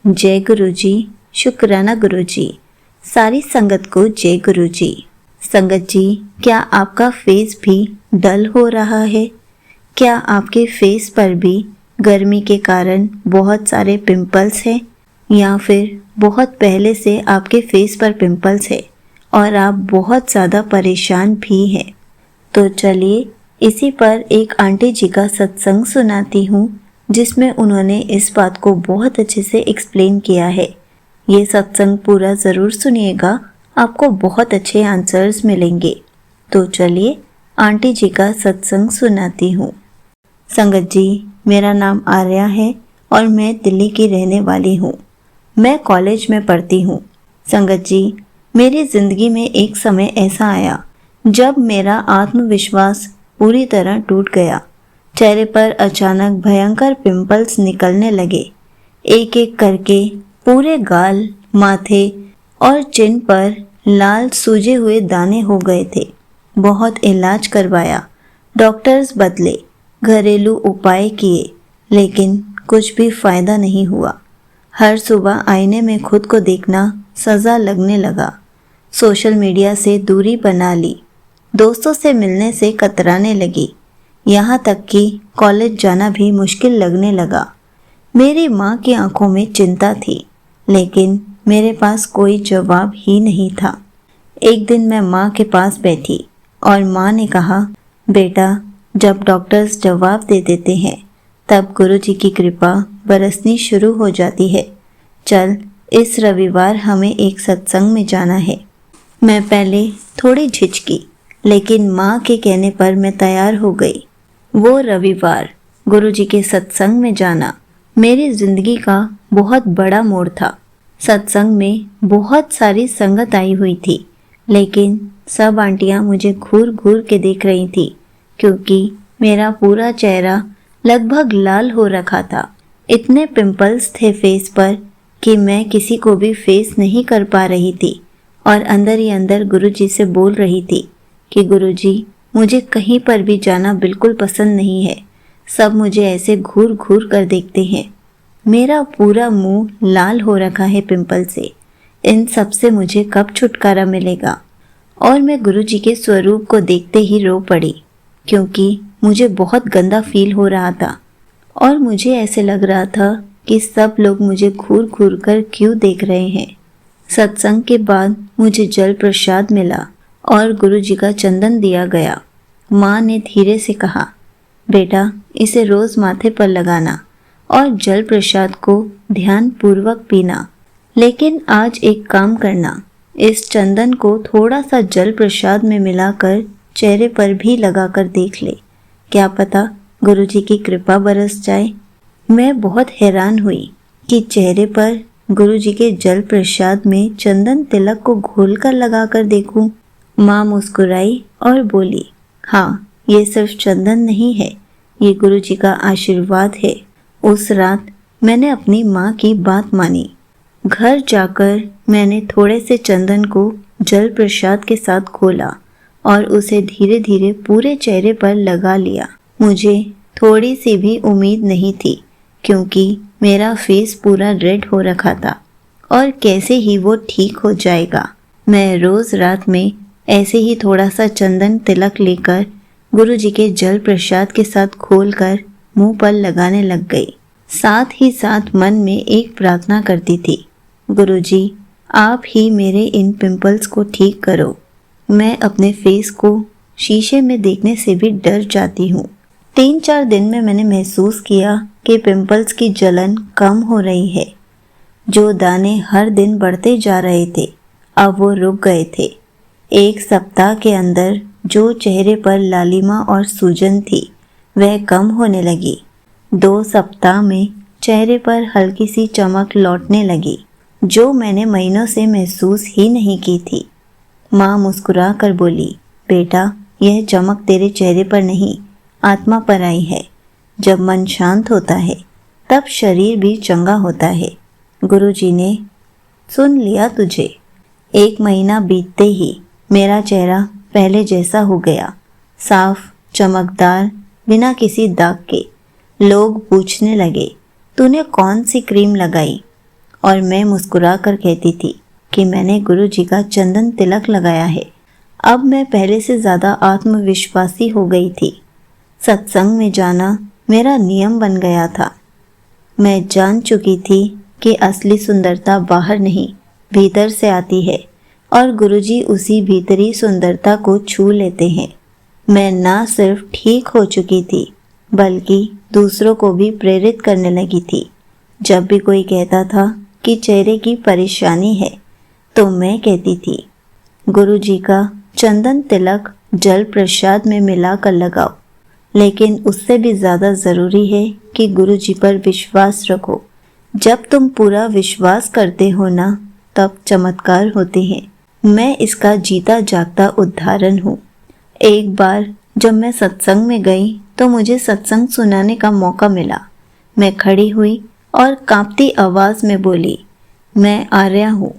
जय गुरु जी। शुक्राना गुरु जी। सारी संगत को जय गुरु जी। संगत जी, क्या आपका फेस भी डल हो रहा है? क्या आपके फेस पर भी गर्मी के कारण बहुत सारे पिंपल्स हैं, या फिर बहुत पहले से आपके फेस पर पिंपल्स है और आप बहुत ज़्यादा परेशान भी हैं? तो चलिए इसी पर एक आंटी जी का सत्संग सुनाती हूँ, जिसमें उन्होंने इस बात को बहुत अच्छे से एक्सप्लेन किया है। ये सत्संग पूरा ज़रूर सुनिएगा, आपको बहुत अच्छे आंसर्स मिलेंगे। तो चलिए आंटी जी का सत्संग सुनाती हूँ। संगत जी, मेरा नाम आर्या है और मैं दिल्ली की रहने वाली हूँ। मैं कॉलेज में पढ़ती हूँ। संगत जी, मेरी ज़िंदगी में एक समय ऐसा आया जब मेरा आत्मविश्वास पूरी तरह टूट गया। चेहरे पर अचानक भयंकर पिंपल्स निकलने लगे। एक एक करके पूरे गाल, माथे और चिन पर लाल सूजे हुए दाने हो गए थे। बहुत इलाज करवाया, डॉक्टर्स बदले, घरेलू उपाय किए, लेकिन कुछ भी फायदा नहीं हुआ। हर सुबह आईने में खुद को देखना सजा लगने लगा। सोशल मीडिया से दूरी बना ली, दोस्तों से मिलने से कतराने लगी, यहाँ तक कि कॉलेज जाना भी मुश्किल लगने लगा। मेरी माँ की आंखों में चिंता थी, लेकिन मेरे पास कोई जवाब ही नहीं था। एक दिन मैं माँ के पास बैठी और माँ ने कहा, बेटा, जब डॉक्टर्स जवाब दे देते हैं तब गुरु जी की कृपा बरसनी शुरू हो जाती है। चल, इस रविवार हमें एक सत्संग में जाना है। मैं पहले थोड़ी झिझकी, लेकिन माँ के कहने पर मैं तैयार हो गई। वो रविवार गुरु जी के सत्संग में जाना मेरी जिंदगी का बहुत बड़ा मोड़ था। सत्संग में बहुत सारी संगत आई हुई थी, लेकिन सब आंटियां मुझे घूर घूर के देख रही थी, क्योंकि मेरा पूरा चेहरा लगभग लाल हो रखा था। इतने पिंपल्स थे फेस पर कि मैं किसी को भी फेस नहीं कर पा रही थी और अंदर ही अंदर गुरु जी से बोल रही थी कि गुरु जी, मुझे कहीं पर भी जाना बिल्कुल पसंद नहीं है। सब मुझे ऐसे घूर घूर कर देखते हैं। मेरा पूरा मुंह लाल हो रखा है पिंपल से। इन सब से मुझे कब छुटकारा मिलेगा? और मैं गुरु जी के स्वरूप को देखते ही रो पड़ी, क्योंकि मुझे बहुत गंदा फील हो रहा था और मुझे ऐसे लग रहा था कि सब लोग मुझे घूर घूर कर क्यों देख रहे हैं। सत्संग के बाद मुझे जल प्रसाद मिला और गुरु जी का चंदन दिया गया। माँ ने धीरे से कहा, बेटा, इसे रोज माथे पर लगाना और जल प्रसाद को ध्यान पूर्वक पीना। लेकिन आज एक काम करना, इस चंदन को थोड़ा सा जल प्रसाद में मिलाकर चेहरे पर भी लगाकर देख ले, क्या पता गुरु जी की कृपा बरस जाए। मैं बहुत हैरान हुई कि चेहरे पर गुरु जी के जल प्रसाद में चंदन तिलक को घोलकर लगाकर देखूं। माँ मुस्कुराई और बोली, हाँ, ये सिर्फ चंदन नहीं है, ये गुरु जी का आशीर्वाद है। उस रात मैंने अपनी माँ की बात मानी। घर जाकर मैंने थोड़े से चंदन को जल प्रसाद के साथ घोला और उसे धीरे धीरे पूरे चेहरे पर लगा लिया। मुझे थोड़ी सी भी उम्मीद नहीं थी, क्योंकि मेरा फेस पूरा रेड हो रखा था और कैसे ही वो ठीक हो जाएगा। मैं रोज रात में ऐसे ही थोड़ा सा चंदन तिलक लेकर गुरु जी के जल प्रसाद के साथ घोलकर मुंह पर लगाने लग गई। साथ ही साथ मन में एक प्रार्थना करती थी, गुरु जी, आप ही मेरे इन पिंपल्स को ठीक करो। मैं अपने फेस को शीशे में देखने से भी डर जाती हूँ। 3-4 दिन में मैंने महसूस किया कि पिंपल्स की जलन कम हो रही है। जो दाने हर दिन बढ़ते जा रहे थे, अब वो रुक गए थे। एक सप्ताह के अंदर जो चेहरे पर लालिमा और सूजन थी, वह कम होने लगी। 2 सप्ताह में चेहरे पर हल्की सी चमक लौटने लगी, जो मैंने महीनों से महसूस ही नहीं की थी। माँ मुस्कुरा कर बोली, बेटा, यह चमक तेरे चेहरे पर नहीं, आत्मा पर आई है। जब मन शांत होता है, तब शरीर भी चंगा होता है। गुरु जी ने सुन लिया तुझे। 1 महीना बीतते ही मेरा चेहरा पहले जैसा हो गया, साफ, चमकदार, बिना किसी दाग के। लोग पूछने लगे, तूने कौन सी क्रीम लगाई? और मैं मुस्कुरा कर कहती थी कि मैंने गुरुजी का चंदन तिलक लगाया है। अब मैं पहले से ज़्यादा आत्मविश्वासी हो गई थी। सत्संग में जाना मेरा नियम बन गया था। मैं जान चुकी थी कि असली सुंदरता बाहर नहीं, भीतर से आती है और गुरुजी उसी भीतरी सुंदरता को छू लेते हैं। मैं ना सिर्फ ठीक हो चुकी थी बल्कि दूसरों को भी प्रेरित करने लगी थी। जब भी कोई कहता था कि चेहरे की परेशानी है तो मैं कहती थी, गुरुजी का चंदन तिलक जल प्रसाद में मिलाकर लगाओ। लेकिन उससे भी ज़्यादा ज़रूरी है कि गुरुजी पर विश्वास रखो। जब तुम पूरा विश्वास करते हो ना, तब चमत्कार होते हैं। मैं इसका जीता जागता उदाहरण हूँ। एक बार जब मैं सत्संग में गई तो मुझे सत्संग सुनाने का मौका मिला। मैं खड़ी हुई और कांपती आवाज़ में बोली, मैं आर्या हूँ।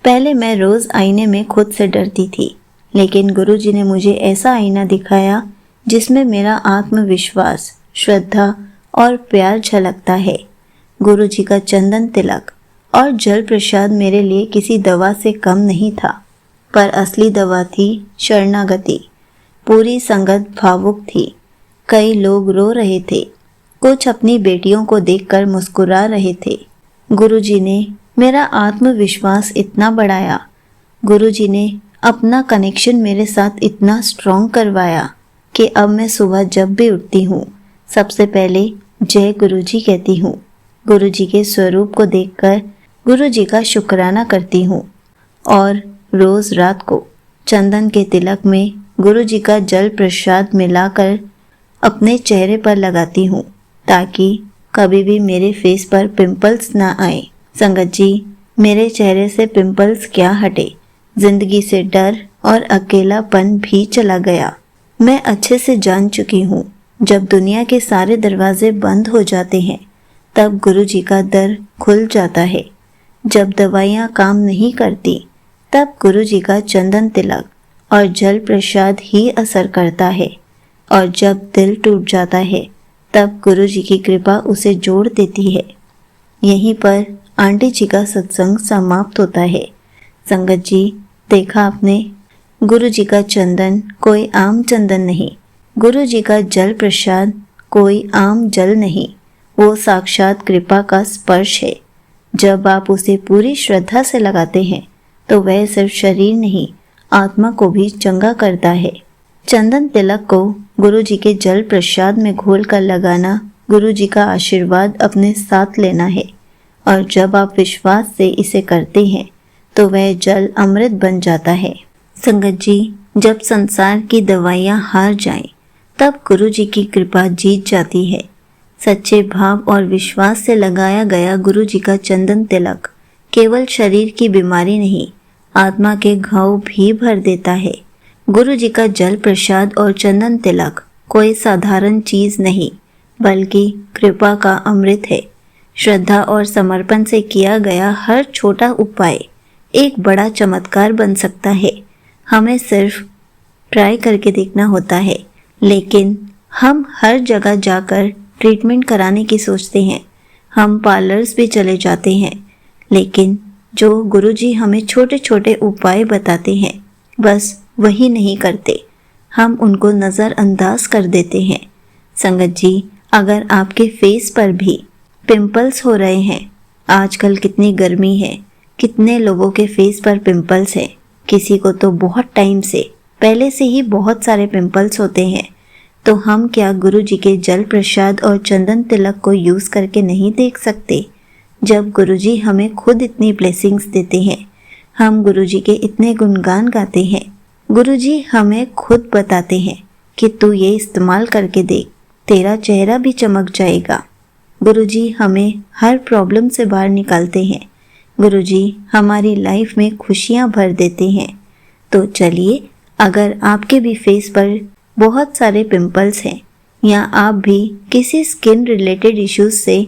पहले मैं रोज़ आईने में खुद से डरती थी, लेकिन गुरुजी ने मुझे ऐसा आईना दिखाया जिसमें मेरा आत्मविश्वास, श्रद्धा और प्यार झलकता है। गुरुजी का चंदन तिलक और जल प्रसाद मेरे लिए किसी दवा से कम नहीं था, पर असली दवा थी शरणागति। पूरी संगत भावुक थी। कई लोग रो रहे थे, कुछ अपनी बेटियों को देखकर मुस्कुरा रहे थे। गुरुजी ने मेरा आत्मविश्वास इतना बढ़ाया। गुरुजी ने अपना कनेक्शन मेरे साथ इतना स्ट्रॉन्ग करवाया कि अब मैं सुबह जब भी उठती हूँ सबसे पहले जय गुरुजी कहती हूँ। गुरुजी के स्वरूप को देखकर गुरुजी का शुक्राना करती हूँ और रोज़ रात को चंदन के तिलक में गुरुजी का जल प्रसाद मिलाकर अपने चेहरे पर लगाती हूँ ताकि कभी भी मेरे फेस पर पिंपल्स ना आए। संगत जी, मेरे चेहरे से पिंपल्स क्या हटे, जिंदगी से डर और अकेलापन भी चला गया। मैं अच्छे से जान चुकी हूँ, जब दुनिया के सारे दरवाजे बंद हो जाते हैं तब गुरुजी का दर खुल जाता है। जब दवाइयाँ काम नहीं करती तब गुरुजी का चंदन तिलक और जल प्रसाद ही असर करता है, और जब दिल टूट जाता है तब गुरुजी की कृपा उसे जोड़ देती है। यहीं पर आंटी जी का सत्संग समाप्त होता है। संगत जी, देखा आपने, गुरुजी का चंदन कोई आम चंदन नहीं, गुरुजी का जल प्रसाद कोई आम जल नहीं, वो साक्षात कृपा का स्पर्श है। जब आप उसे पूरी श्रद्धा से लगाते हैं तो वह सिर्फ शरीर नहीं, आत्मा को भी चंगा करता है। चंदन तिलक को गुरुजी के जल प्रसाद में घोलकर लगाना, गुरुजी का आशीर्वाद अपने साथ लेना है। और जब आप विश्वास से इसे करते हैं तो वह जल अमृत बन जाता है। संगत जी, जब संसार की दवाइयाँ हार जाएं, तब गुरुजी की कृपा जीत जाती है। सच्चे भाव और विश्वास से लगाया गया गुरुजी का चंदन तिलक केवल शरीर की बीमारी नहीं, आत्मा के घाव भी भर देता है। गुरुजी का जल प्रसाद और चंदन तिलक कोई साधारण चीज नहीं, बल्कि कृपा का अमृत है। श्रद्धा और समर्पण से किया गया हर छोटा उपाय एक बड़ा चमत्कार बन सकता है। हमें सिर्फ ट्राई करके देखना होता है। लेकिन हम हर जगह जाकर ट्रीटमेंट कराने की सोचते हैं, हम पार्लर्स भी चले जाते हैं, लेकिन जो गुरुजी हमें छोटे छोटे उपाय बताते हैं बस वही नहीं करते, हम उनको नज़रअंदाज कर देते हैं। संगत जी, अगर आपके फेस पर भी पिंपल्स हो रहे हैं, आजकल कितनी गर्मी है, कितने लोगों के फेस पर पिंपल्स है, किसी को तो बहुत टाइम से पहले से ही बहुत सारे पिंपल्स होते हैं, तो हम क्या गुरुजी के जल प्रसाद और चंदन तिलक को यूज़ करके नहीं देख सकते? जब गुरुजी हमें खुद इतनी ब्लेसिंग्स देते हैं, हम गुरुजी के इतने गुणगान गाते हैं, गुरुजी हमें खुद बताते हैं कि तू ये इस्तेमाल करके देख, तेरा चेहरा भी चमक जाएगा। गुरुजी हमें हर प्रॉब्लम से बाहर निकालते हैं, गुरुजी हमारी लाइफ में खुशियाँ भर देते हैं। तो चलिए, अगर आपके भी फेस पर बहुत सारे पिंपल्स हैं या आप भी किसी स्किन रिलेटेड इश्यूज से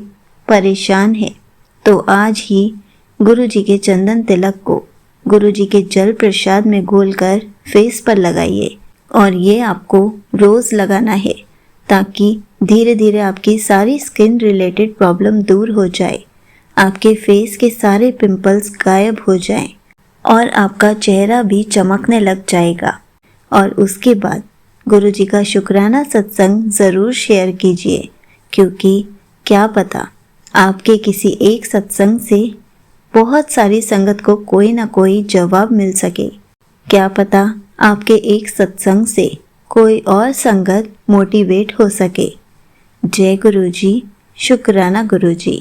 परेशान हैं, तो आज ही गुरुजी के चंदन तिलक को गुरुजी के जल प्रसाद में घोलकर फेस पर लगाइए, और ये आपको रोज़ लगाना है ताकि धीरे धीरे आपकी सारी स्किन रिलेटेड प्रॉब्लम दूर हो जाए। आपके फेस के सारे पिंपल्स गायब हो जाएं और आपका चेहरा भी चमकने लग जाएगा। और उसके बाद गुरुजी का शुक्राना सत्संग ज़रूर शेयर कीजिए, क्योंकि क्या पता आपके किसी एक सत्संग से बहुत सारी संगत को कोई ना कोई जवाब मिल सके। क्या पता आपके एक सत्संग से कोई और संगत मोटिवेट हो सके। जय गुरुजी, शुक्राना गुरुजी।